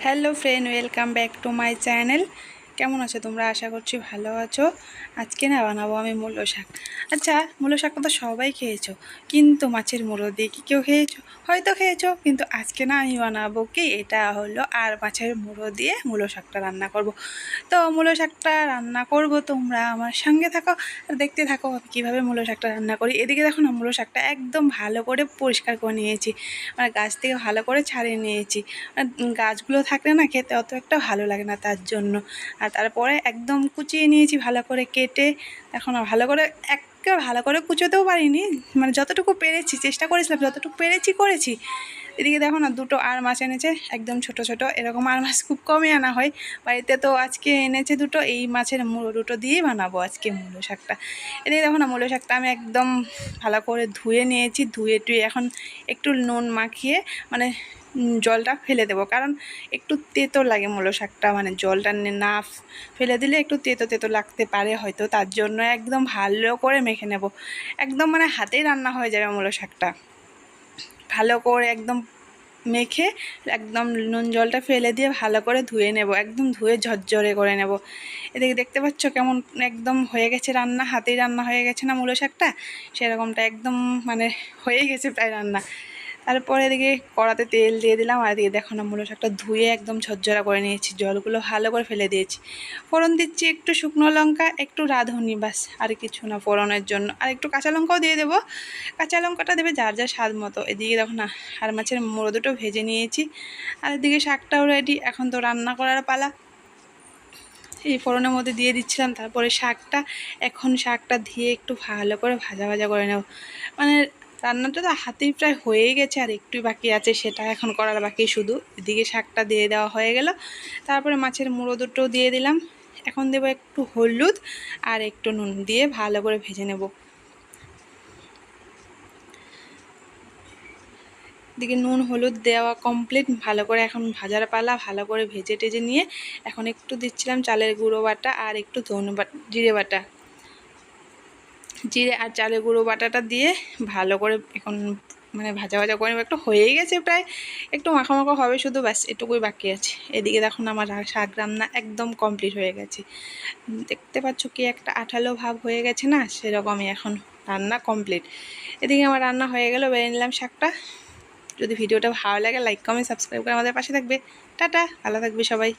Hello friend, welcome back to my channel. কেমন আছো তোমরা? আশা করছি ভালো আছো। আজকে না বানাবো আমি মূলো শাক। আচ্ছা, মূলো শাকটা তো সবাই খেয়েছো, কিন্তু মাছের মুড়ো দিয়ে কি কেউ খেয়েছো? হয়তো খেয়েছো, কিন্তু আজকে না আমি বানাবো কি, এটা হলো আর মাছের মুড়ো দিয়ে মূলো শাকটা রান্না করব। তো মূলো শাকটা রান্না করব, তোমরা আমার সঙ্গে থাকো আর দেখতে থাকো আমি কীভাবে মূলো শাকটা রান্না করি। এদিকে দেখো না, মূলো শাকটা একদম ভালো করে পরিষ্কার করে নিয়েছি, মানে গাছ থেকে ভালো করে ছাড়িয়ে নিয়েছি। গাছগুলো থাকলে না খেতে অত একটা ভালো লাগে না, তার জন্য। আর তারপরে একদম কুচিয়ে নিয়েছি ভালো করে কেটে। এখন ভালো করে একেবারে ভালো করে কুচোতেও পারিনি, মানে যতটুকু পেরেছি চেষ্টা করেছিলাম, যতটুকু পেরেছি করেছি। এদিকে দেখো না, দুটো আর মাছ এনেছে একদম ছোট ছোট, এরকম আর মাছ খুব কমই আনা হয় বাড়িতে। তো আজকে এনেছে দুটো, এই মাছের মুড়ো দুটো দিয়েই বানাবো আজকে মূলো শাকটা। এদিকে দেখো না, মূলো শাকটা আমি একদম ভালো করে ধুয়ে নিয়েছি। ধুয়ে টুয়ে এখন একটু নুন মাখিয়ে, মানে জলটা ফেলে দেবো, কারণ একটু তেতো লাগে মূলো শাকটা, মানে জলটা না ফেলে দিলে একটু তেতো তেতো লাগতে পারে হয়তো, তার জন্য একদম ভালো করে মেখে নেব। একদম মানে হাতেই রান্না হয়ে যাবে মূলো শাকটা। ভালো করে একদম মেখে একদম নুন জলটা ফেলে দিয়ে ভালো করে ধুয়ে নেব, একদম ধুয়ে ঝরঝরে করে নেব। এদিকে দেখতে পাচ্ছ কেমন একদম হয়ে গেছে রান্না, হাতেই রান্না হয়ে গেছে না মূলো শাকটা, সেরকমটা একদম মানে হয়ে গেছে প্রায় রান্না। তারপরে এদিকে কড়াতে তেল দিয়ে দিলাম, আর এদিকে দেখো না মূলো শাকটা ধুয়ে একদম ঝরঝরা করে নিয়েছি, জলগুলো ভালো করে ফেলে দিয়েছি। ফোড়ন দিচ্ছি একটু শুকনো লঙ্কা, একটু রাঁধুনি, বাস আর কিছু না ফোড়নের জন্য। আর একটু কাঁচা লঙ্কাও দিয়ে দেবো, কাঁচা লঙ্কাটা দেবে যার যার স্বাদ মতো। এদিকে দেখো না আর মাছের মুড়ো দুটো ভেজে নিয়েছি, আর এদিকে শাকটাও রেডি। এখন তো রান্না করার পালা। এই ফোড়নের মধ্যে দিয়ে দিচ্ছিলাম, তারপরে শাকটা, এখন শাকটা দিয়ে একটু ভালো করে ভাজা ভাজা করে নেব। মানে রান্নাটা তো হাতেই প্রায় হয়েই গেছে, আর একটুই বাকি আছে, সেটা এখন করার বাকি শুধু। এদিকে শাকটা দিয়ে দেওয়া হয়ে গেল, তারপরে মাছের মুড়ো দুটো দিয়ে দিলাম। এখন দেবো একটু হলুদ আর একটু নুন দিয়ে ভালো করে ভেজে নেব। দিকে নুন হলুদ দেওয়া কমপ্লিট, ভালো করে এখন ভাজার পালা। ভালো করে ভেজে টেজে নিয়ে এখন একটু দিচ্ছিলাম চালের গুঁড়ো বাটা আর একটু ধনে বাটা, জিরে বাটা, জিরে আর চালের গুঁড়ো বাটাটা দিয়ে ভালো করে এখন মানে ভাজা ভাজা করে একটু হয়েই গেছে প্রায়, একটু মাখা মাখা হবে শুধু, ব্যাস এটুকুই বাকি আছে। এদিকে দেখুন আমার শাক রান্না একদম কমপ্লিট হয়ে গেছে। দেখতে পাচ্ছ কি একটা আঠালো ভাব হয়ে গেছে না, সেরকমই এখন রান্না কমপ্লিট। এদিকে আমার রান্না হয়ে গেল, বেড়ে নিলাম শাকটা। যদি ভিডিওটা ভালো লাগে লাইক কমেন্ট সাবস্ক্রাইব করে আমাদের পাশে থাকবে। টাটা, ভালো থাকবে সবাই।